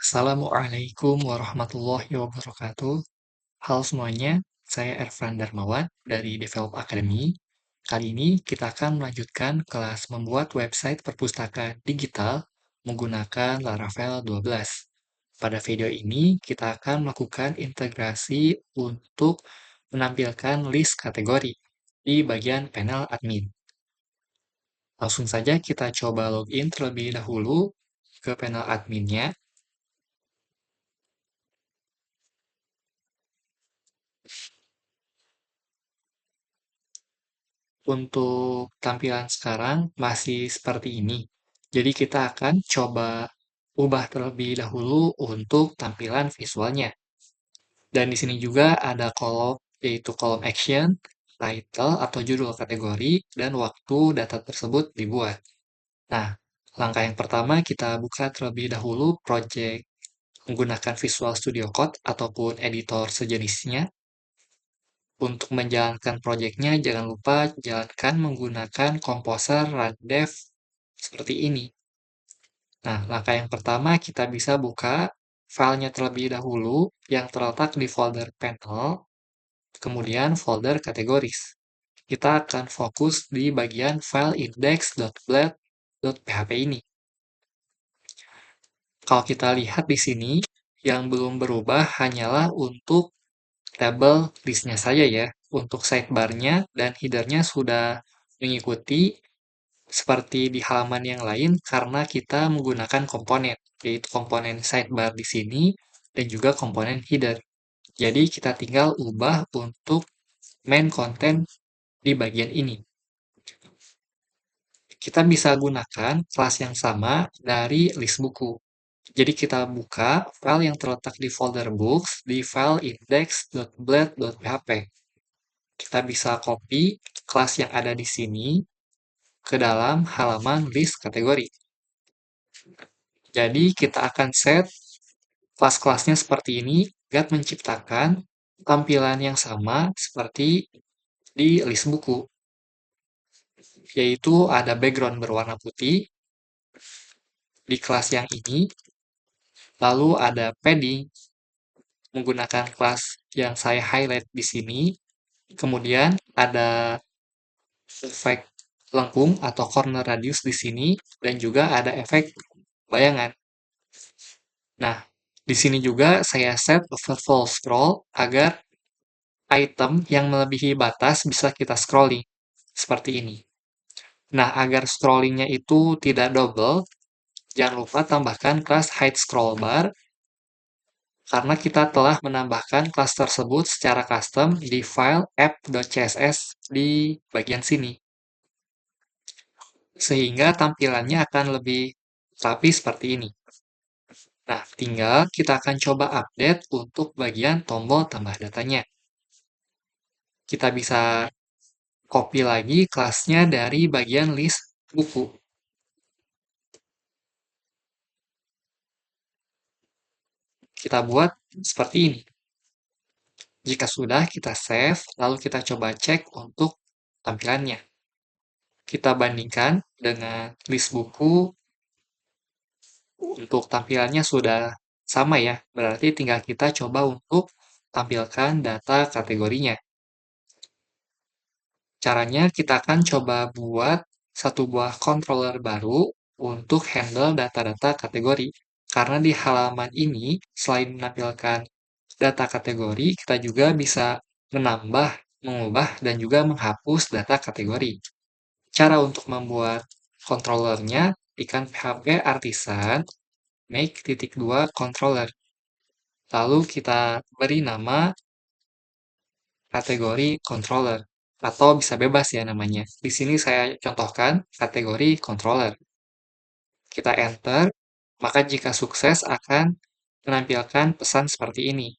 Assalamualaikum warahmatullahi wabarakatuh. Halo semuanya, saya Ervan Darmawan dari Develop Academy. Kali ini kita akan melanjutkan kelas membuat website perpustakaan digital menggunakan Laravel 12. Pada video ini, kita akan melakukan integrasi untuk menampilkan list kategori di bagian panel admin. Langsung saja kita coba login terlebih dahulu ke panel adminnya. Untuk tampilan sekarang masih seperti ini. Jadi kita akan coba ubah terlebih dahulu untuk tampilan visualnya. Dan di sini juga ada kolom, yaitu kolom action, title atau judul kategori, dan waktu data tersebut dibuat. Nah, langkah yang pertama kita buka terlebih dahulu project menggunakan Visual Studio Code ataupun editor sejenisnya. Untuk menjalankan proyeknya, jangan lupa jalankan menggunakan Composer Rundev seperti ini. Nah, langkah yang pertama kita bisa buka filenya terlebih dahulu yang terletak di folder panel, kemudian folder kategoris. Kita akan fokus di bagian file index.blade.php ini. Kalau kita lihat di sini, yang belum berubah hanyalah untuk tabel listnya saja ya. Untuk sidebar-nya dan header-nya sudah mengikuti seperti di halaman yang lain karena kita menggunakan komponen, yaitu komponen sidebar di sini dan juga komponen header. Jadi kita tinggal ubah untuk main content di bagian ini. Kita bisa gunakan kelas yang sama dari list buku. Jadi kita buka file yang terletak di folder books di file index.blade.php. Kita bisa copy kelas yang ada di sini ke dalam halaman list kategori. Jadi kita akan set kelas-kelasnya seperti ini agar menciptakan tampilan yang sama seperti di list buku. Yaitu ada background berwarna putih di kelas yang ini, lalu ada padding menggunakan kelas yang saya highlight di sini, kemudian ada efek lengkung atau corner radius di sini, dan juga ada efek bayangan. Nah, di sini juga saya set overflow scroll agar item yang melebihi batas bisa kita scrolling. Seperti ini. Nah, agar scrollingnya itu tidak double, jangan lupa tambahkan kelas hide scroll bar karena kita telah menambahkan kelas tersebut secara custom di file app.css di bagian sini. Sehingga tampilannya akan lebih rapi seperti ini. Nah, tinggal kita akan coba update untuk bagian tombol tambah datanya. Kita bisa copy lagi kelasnya dari bagian list buku. Kita buat seperti ini. Jika sudah, kita save, lalu kita coba cek untuk tampilannya. Kita bandingkan dengan list buku, untuk tampilannya sudah sama ya, berarti tinggal kita coba untuk tampilkan data kategorinya. Caranya kita akan coba buat satu buah controller baru untuk handle data-data kategori. Karena di halaman ini, selain menampilkan data kategori, kita juga bisa menambah, mengubah, dan juga menghapus data kategori. Cara untuk membuat controllernya, ikan PHP artisan make titik dua controller. Lalu kita beri nama kategori controller atau bisa bebas ya namanya. Di sini saya contohkan kategori controller. Kita enter, maka jika sukses akan menampilkan pesan seperti ini.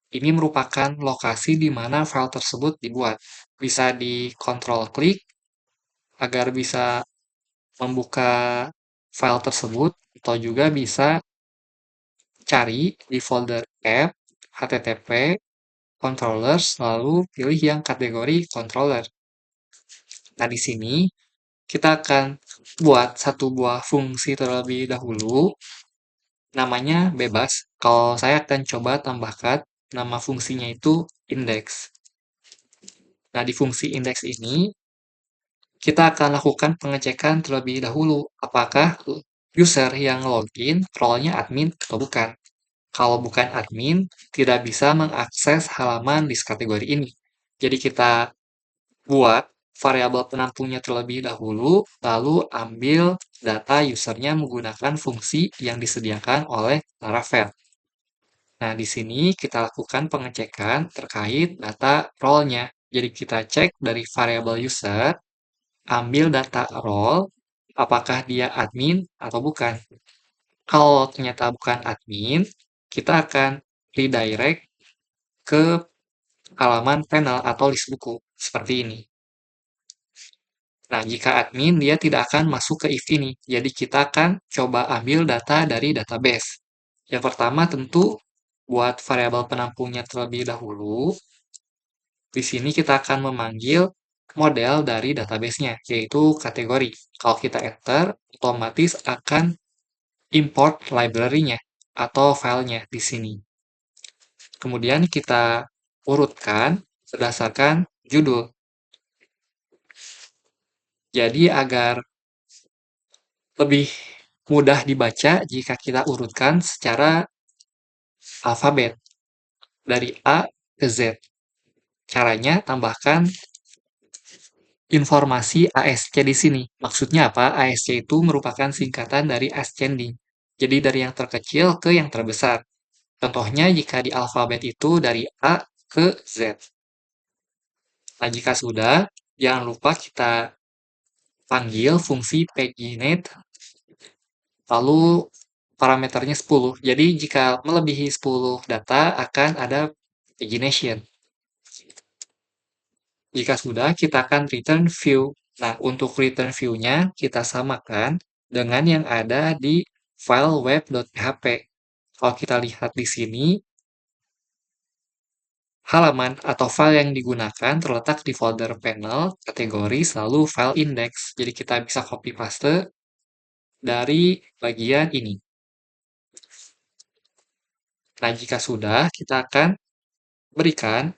Ini merupakan lokasi di mana file tersebut dibuat. Bisa di control klik agar bisa membuka file tersebut atau juga bisa cari di folder app, http, controllers, lalu pilih yang kategori controller. Nah, di sini kita akan buat satu buah fungsi terlebih dahulu namanya bebas. Kalau saya akan coba tambahkan nama fungsinya itu index. Nah, di fungsi index ini, kita akan lakukan pengecekan terlebih dahulu apakah user yang login role-nya admin atau bukan. Kalau bukan admin, tidak bisa mengakses halaman list kategori ini. Jadi kita buat variabel penampungnya terlebih dahulu, lalu ambil data usernya menggunakan fungsi yang disediakan oleh Laravel. Nah, di sini kita lakukan pengecekan terkait data role-nya. Jadi kita cek dari variabel user, ambil data role, apakah dia admin atau bukan. Kalau ternyata bukan admin, kita akan redirect ke halaman panel atau list buku, seperti ini. Nah, jika admin, dia tidak akan masuk ke if ini. Jadi kita akan coba ambil data dari database. Yang pertama tentu buat variabel penampungnya terlebih dahulu. Di sini kita akan memanggil model dari database-nya, yaitu kategori. Kalau kita enter, otomatis akan import library-nya atau filenya di sini. Kemudian kita urutkan berdasarkan judul. Jadi agar lebih mudah dibaca jika kita urutkan secara alfabet dari A ke Z. Caranya tambahkan informasi ASC di sini. Maksudnya apa? ASC itu merupakan singkatan dari ascending. Jadi dari yang terkecil ke yang terbesar. Contohnya jika di alfabet itu dari A ke Z. Nah, jika sudah, jangan lupa kita panggil fungsi paginate, lalu parameternya 10. Jadi jika melebihi 10 data akan ada pagination. Jika sudah, kita akan return view. Nah, untuk return view-nya kita samakan dengan yang ada di file web.php. Kalau kita lihat di sini, halaman atau file yang digunakan terletak di folder panel, kategori, selalu file index. Jadi kita bisa copy paste dari bagian ini. Nah, jika sudah, kita akan berikan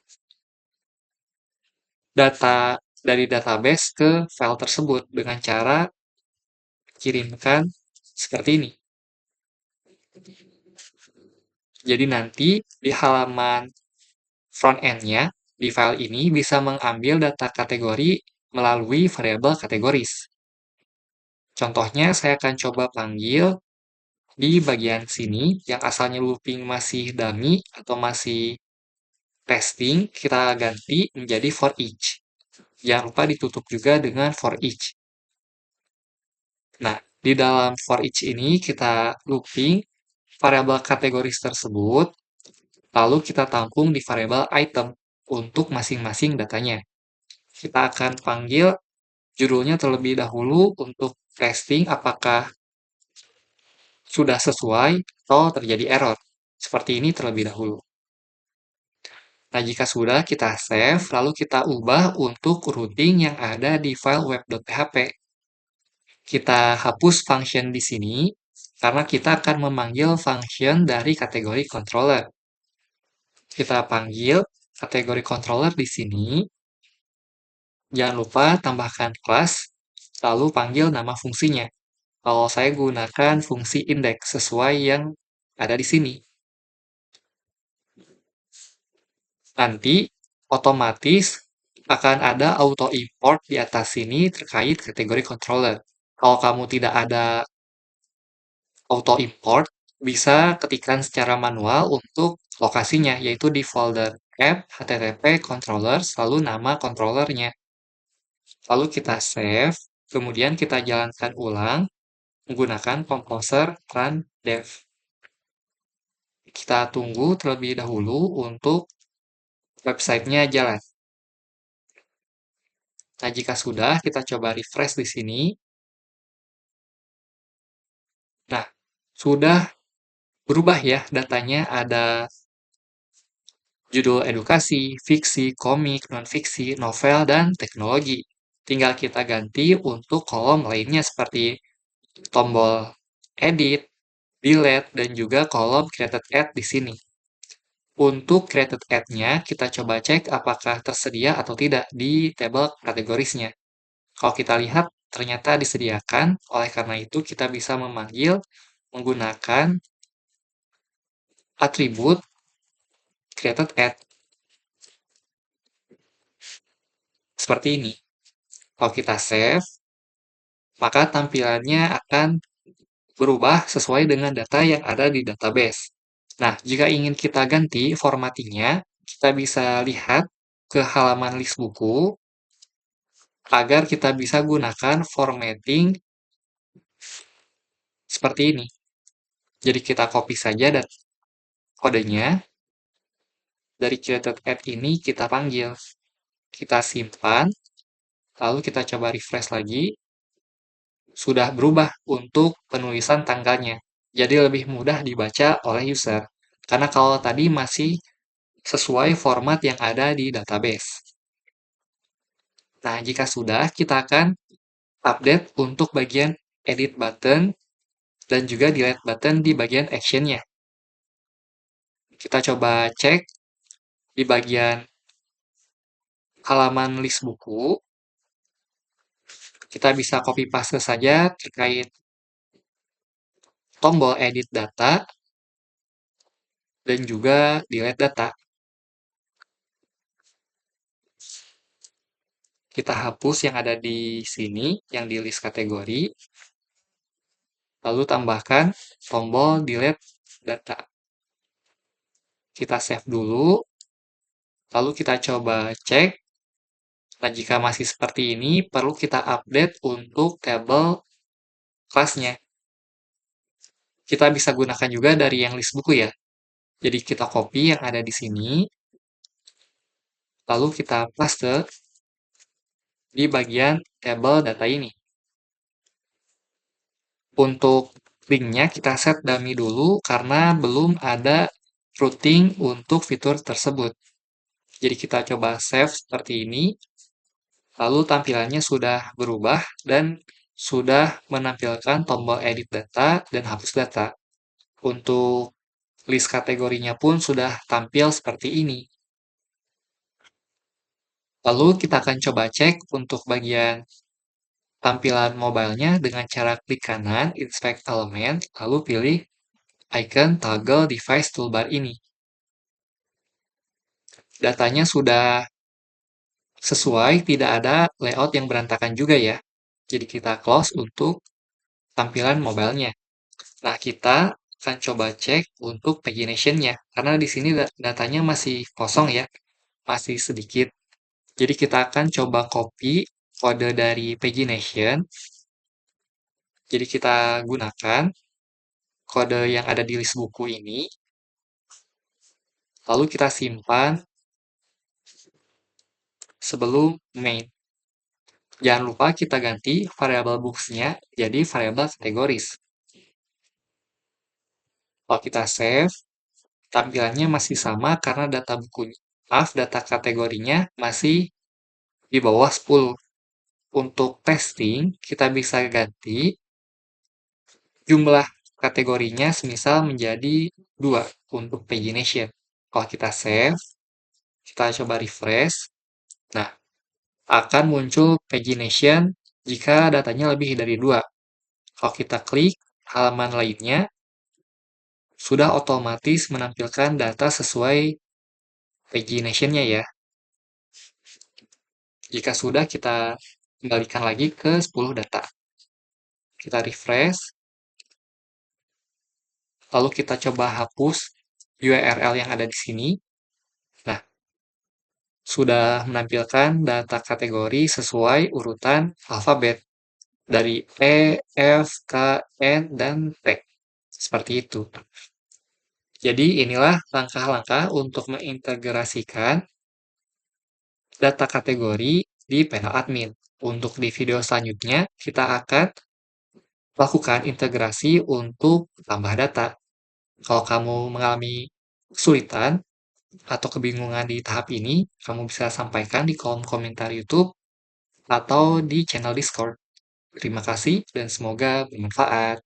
data dari database ke file tersebut dengan cara kirimkan seperti ini. Jadi nanti di halaman front end-nya, di file ini bisa mengambil data kategori melalui variabel kategoris. Contohnya saya akan coba panggil di bagian sini yang asalnya looping masih dummy atau masih testing, kita ganti menjadi for each. Jangan lupa ditutup juga dengan for each. Nah, di dalam for each ini kita looping variabel kategoris tersebut, lalu kita tampung di variabel item untuk masing-masing datanya. Kita akan panggil judulnya terlebih dahulu untuk testing apakah sudah sesuai atau terjadi error. Seperti ini terlebih dahulu. Nah, jika sudah, kita save, lalu kita ubah untuk routing yang ada di file web.php. Kita hapus function di sini, karena kita akan memanggil function dari kategori controller. Kita panggil kategori controller di sini. Jangan lupa tambahkan kelas, lalu panggil nama fungsinya. Kalau saya gunakan fungsi index sesuai yang ada di sini. Nanti otomatis akan ada auto import di atas sini terkait kategori controller. Kalau kamu tidak ada auto import, bisa ketikkan secara manual untuk lokasinya, yaitu di folder app http controllers, lalu nama controllernya. Lalu kita save, kemudian kita jalankan ulang menggunakan composer run dev. Kita tunggu terlebih dahulu untuk websitenya jalan. Nah, jika sudah, kita coba refresh di sini. Nah, sudah berubah ya datanya, ada judul edukasi, fiksi, komik, non-fiksi, novel, dan teknologi. Tinggal kita ganti untuk kolom lainnya seperti tombol edit, delete, dan juga kolom created add di sini. Untuk created add-nya, kita coba cek apakah tersedia atau tidak di tabel kategorisnya. Kalau kita lihat, ternyata disediakan, oleh karena itu kita bisa memanggil menggunakan atribut created add. Seperti ini. Kalau kita save, maka tampilannya akan berubah sesuai dengan data yang ada di database. Nah, jika ingin kita ganti formattingnya, kita bisa lihat ke halaman list buku agar kita bisa gunakan formatting seperti ini. Jadi kita copy saja dan kodenya dari created add ini kita panggil. Kita simpan, lalu kita coba refresh lagi. Sudah berubah untuk penulisan tanggalnya. Jadi lebih mudah dibaca oleh user. Karena kalau tadi masih sesuai format yang ada di database. Nah, jika sudah, kita akan update untuk bagian edit button dan juga delete button di bagian action-nya. Kita coba cek di bagian halaman list buku. Kita bisa copy paste saja terkait tombol edit data dan juga delete data. Kita hapus yang ada di sini, yang di list kategori, lalu tambahkan tombol delete data. Kita save dulu, lalu kita coba cek. Nah, jika masih seperti ini, perlu kita update untuk tabel kelasnya. Kita bisa gunakan juga dari yang list buku ya. Jadi kita copy yang ada di sini, lalu kita paste di bagian tabel data ini. Untuk linknya kita set dummy dulu karena belum ada routing untuk fitur tersebut. Jadi kita coba save seperti ini, lalu tampilannya sudah berubah dan sudah menampilkan tombol edit data dan hapus data. Untuk list kategorinya pun sudah tampil seperti ini. Lalu kita akan coba cek untuk bagian tampilan mobilenya dengan cara klik kanan, inspect element, lalu pilih icon toggle device toolbar ini. Datanya sudah sesuai, tidak ada layout yang berantakan juga ya. Jadi kita close untuk tampilan mobilenya. Nah, kita akan coba cek untuk pagination-nya, karena di sini datanya masih kosong ya, masih sedikit. Jadi kita akan coba copy kode dari pagination. Jadi kita gunakan kode yang ada di list buku ini, lalu kita simpan sebelum main. Jangan lupa kita ganti variabel books-nya jadi variabel kategoris. Kalau kita save, tampilannya masih sama karena data bukunya, data kategorinya masih di bawah 10. Untuk testing, kita bisa ganti jumlah kategorinya semisal menjadi 2 untuk pagination. Kalau kita save, kita coba refresh. Nah, akan muncul pagination jika datanya lebih dari 2. Kalau kita klik halaman lainnya, sudah otomatis menampilkan data sesuai pagination-nya ya. Jika sudah, kita kembalikan lagi ke 10 data. Kita refresh, lalu kita coba hapus URL yang ada di sini. Nah, sudah menampilkan data kategori sesuai urutan alfabet dari E, F, K, N, dan T. Seperti itu. Jadi inilah langkah-langkah untuk mengintegrasikan data kategori di panel admin. Untuk di video selanjutnya, kita akan lakukan integrasi untuk tambah data. Kalau kamu mengalami kesulitan atau kebingungan di tahap ini, kamu bisa sampaikan di kolom komentar YouTube atau di channel Discord. Terima kasih dan semoga bermanfaat.